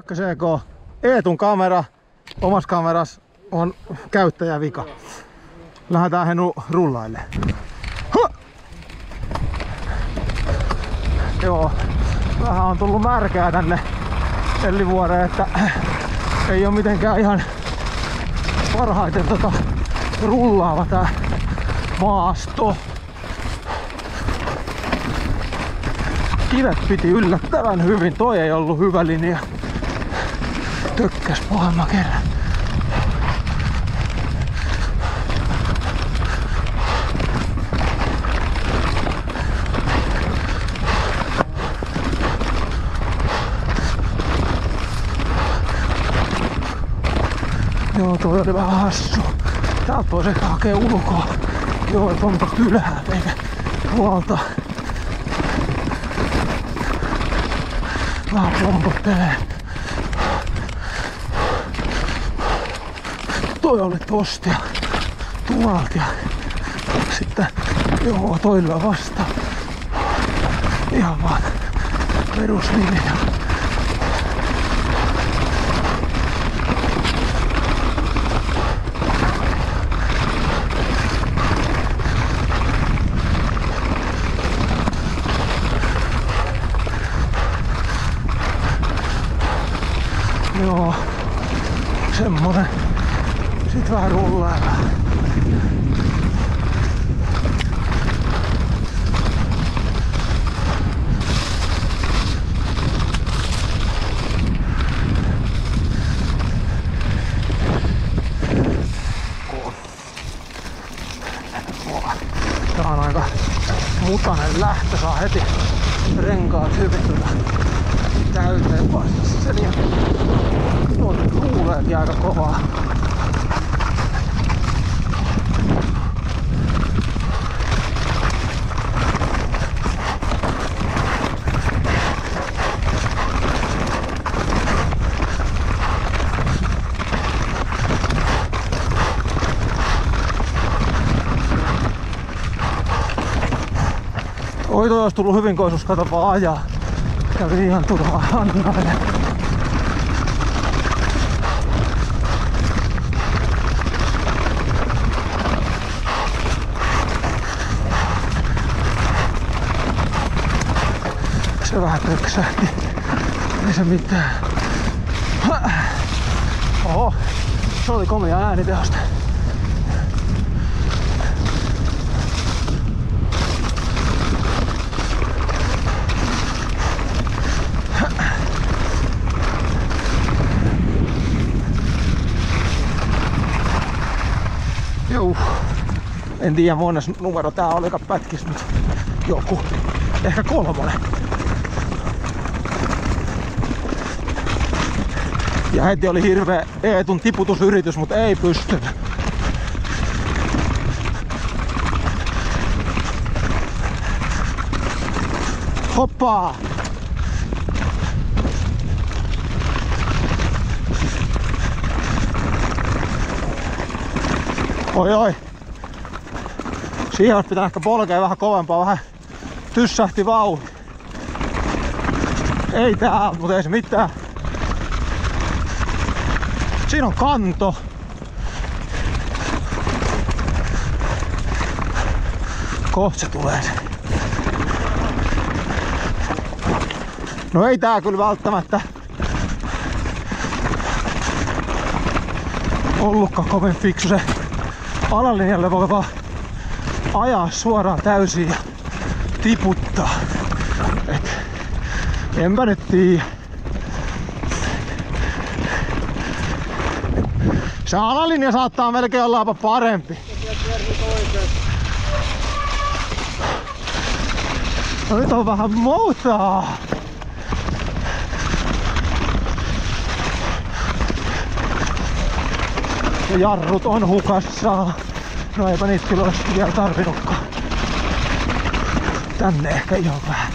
1EK, Eetun kamera, omassa kameras on käyttäjävika. Lähdetään Henu rullaille. Joo, vähän on tullut märkää tänne Ellivuoreen, että ei ole mitenkään ihan parhaiten rullaava tää maasto. Kivet piti yllättävän hyvin, toi ei ollut hyvä linja. Tökkäs pahemman kerran. Joo, toi oli vähän hassu. Täältä voisi ehkä hakea ulkoa. Joo, et on tosta ylhäältä eikä tuolta. Vähän pompottelee. Toi oli tosta ja tuolta ja sitten joo, toilla vasta. Ihan vaan peruslinja. Joo, semmonen. Sit vähän rullaa. Tää on aika mutainen lähtö, saa heti renkaat hyvin täyteen vastassa sen ja tuolta kuuleekin aika kovaa. Oi, toi olisi tullut hyvin, kun olisi kato vaan ajaa. Kävi ihan turhaa hannaille. Se vähän töksähti. Ei se mitään. Oho, se oli komia äänitehosta. Joo. En tiedä mones numero tää oli, joka pätkis, mutta joku. Ehkä 3. Ja heti oli hirveä Eetun tiputusyritys, mutta ei pystynyt. Hoppaa! Oi oi! Siihen olisi pitänyt ehkä polkea vähän kovempaa, vähän tyssähti vauhti. Ei tää, mutta ei se mitään. Siinä on kanto. Kohta se tulee se. No ei tää kyllä välttämättä ollutkaan kovin fiksu se. Alalinjalle voi vaan ajaa suoraan täysin ja tiputtaa. Et enpä nyt tiedä. Se alalinja saattaa melkein olla jopa parempi. No nyt on vähän muuta. Ja jarrut on hukassa. No eipä niitä kyllä olisi vielä tarvinnutkaan. Tänne ehkä ihan vähän.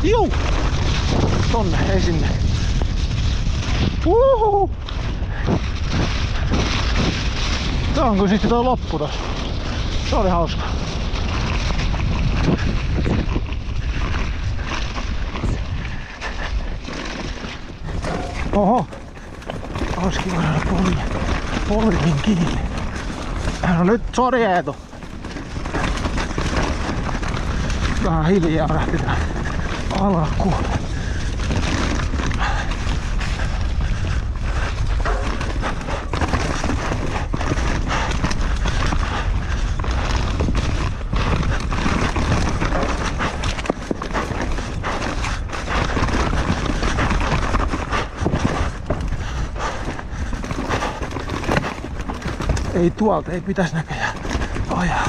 Juu! Tonne, ei sinne. Tää on kun sitten toi loppu tossa. Se oli hauska. Oho! Ois kiva saada poliisin kiinni. No nyt, sori Eetu. Vähän hiljaa lähti tää alku. Ei tuolta, ei pitäis näköjään ajaa.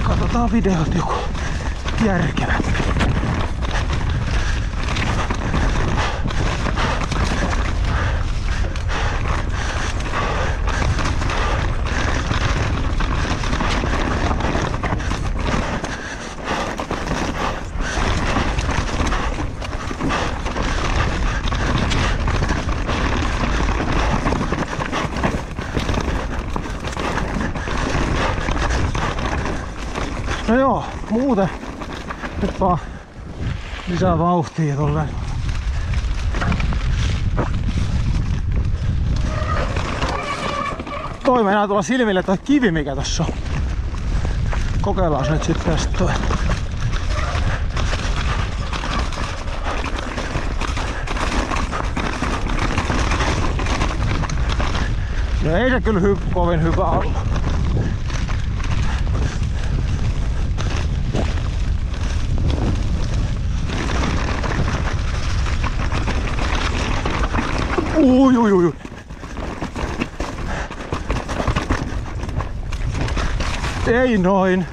Katsotaan videot joku järkevä. No joo, muuten nyt vaan lisää vauhtia tolleen. Toi meinaa tulla silmille toi kivi mikä tossa on. Kokeillaan se nyt sitten tästä toi. No ei se kyllä kovin hyvä ollut. Ui. Ei noin.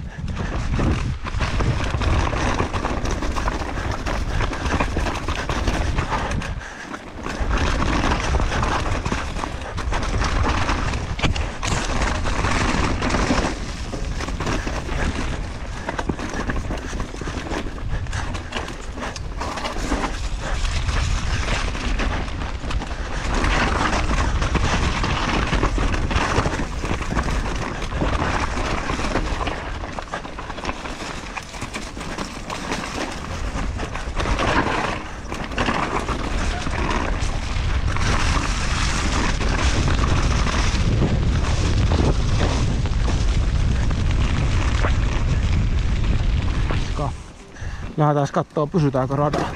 Lähdetään kattoo pysytäänkö radalla.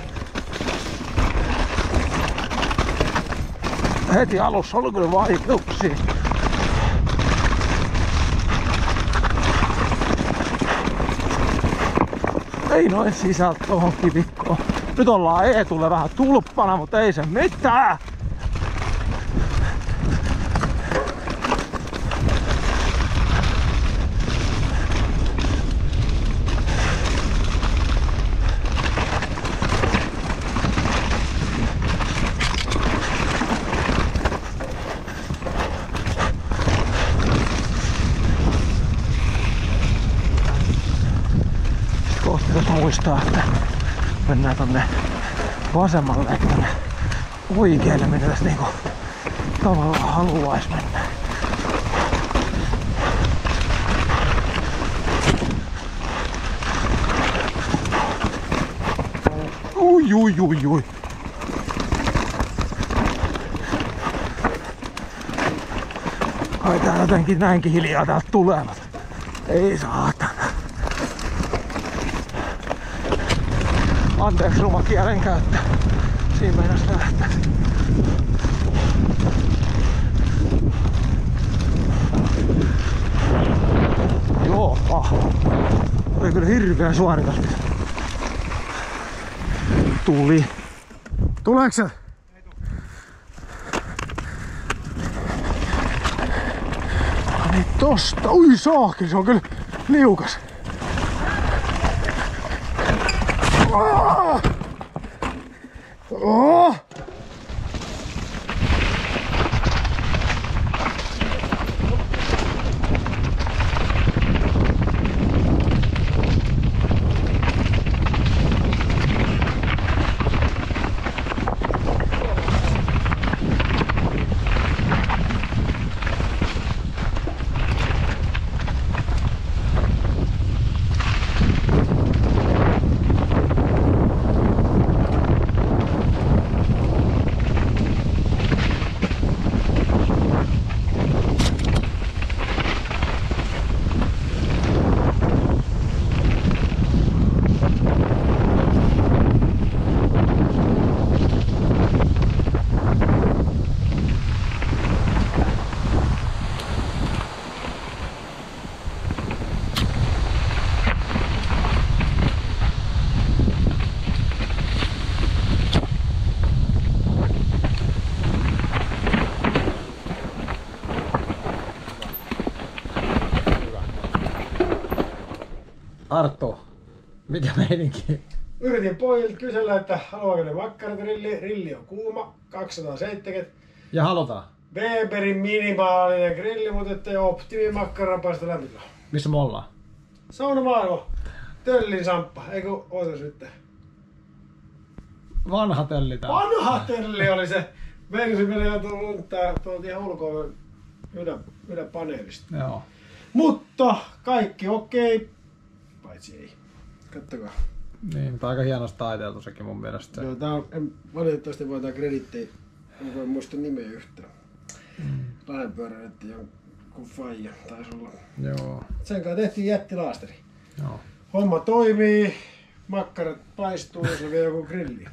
Heti alussa oli kyllä vaikeuksia. Ei noin sisältä tohon kivikkoon. Nyt ollaan Eetulle vähän tulppana, mutta ei se mitään. Muistaa, että mennään tonne vasemmalle eikä tonne oikealle, minne tästä niinku tavallaan haluais mennä. Ui. Kai tää jotenkin näinkin hiljaa täältä tulevat. Ei saatana. Anteeksi ruma kielenkäyttö. Siinä meinas lähtee. Joo, oli kyllä hirveä suoritus. Tuli. Tuleeko se? Niin tosta. Ui saakeli, se on kyllä liukas. Oh! Arttu, mikä meininki? Yritin pojilta kysellä, että haluaako ne makkaratrilli. Rilli on kuuma, 270. Ja halutaan. Weberin minimaalinen grilli, mutta ettei optimi makkarapaista lämpötila. Missä me ollaan? Saunamaailma. Töllin Samppa. Eikö ootas nyt? Vanha tölli tää. Vanha Tölli oli se. Meinasin menee tuolta ihan ulkoa yläpaneelista. Joo. Mutta kaikki okei. Paitsi ei. Kattokaa. Niin, mutta aika hienosti taiteeltu sekin mun mielestä. Joo, tää on, valitettavasti voi tää kreditti. En voi muista nimeä yhtään. Lahdenpyöräiletti jonkun faija taisi olla. Joo. Sen kanssa tehtiin jättilaasteri. Joo. Homma toimii, makkarat paistuu ja se vie joku grilli.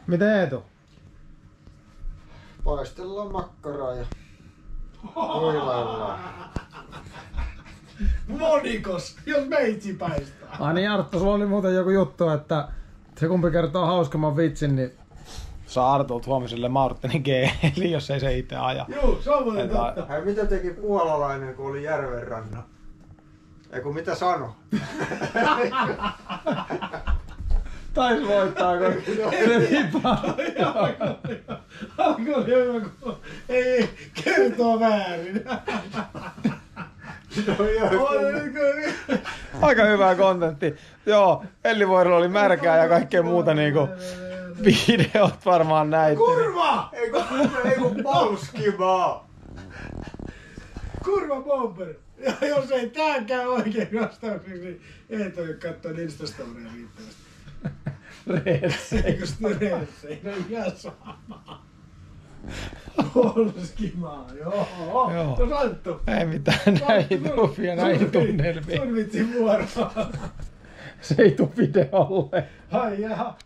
Miten Eetu? Paistellaan makkaraa ja huilaillaan. Monikos, jos meitsi paistaa. Ai niin Arttu, sulla oli muuten joku juttu, että se kumpi kertoo hauskemman vitsin, niin saa Artulta huomiselle Martinin geeli, jos ei se itse aja. Juu, se on muuten totta. Hei, mitä teki puolalainen, kun oli järvenranna? Eiku mitä sano? Taisi voittaa, kun se vipaa. Ei, kertoo väärin. Aika hyvää kontentti. Joo, Ellivuorella oli märkää ja kaikkea muuta niinku videot varmaan näitte. Kurva! Eiku pauskimaa! Kurva bomber! Ja jos ei tää käy oikein vastaukseksi, niin ei toi kattoo Instastoria riittävästi. Reetsi. Eikö sitten reessei? No ihan sama. Polskimaa, joo. Joo. No Santtu. Ei mitään, näihin tupia, näihin tunnelmiin. Sun vitsin vuoro. Se ei tuu videolle. Ai jaha.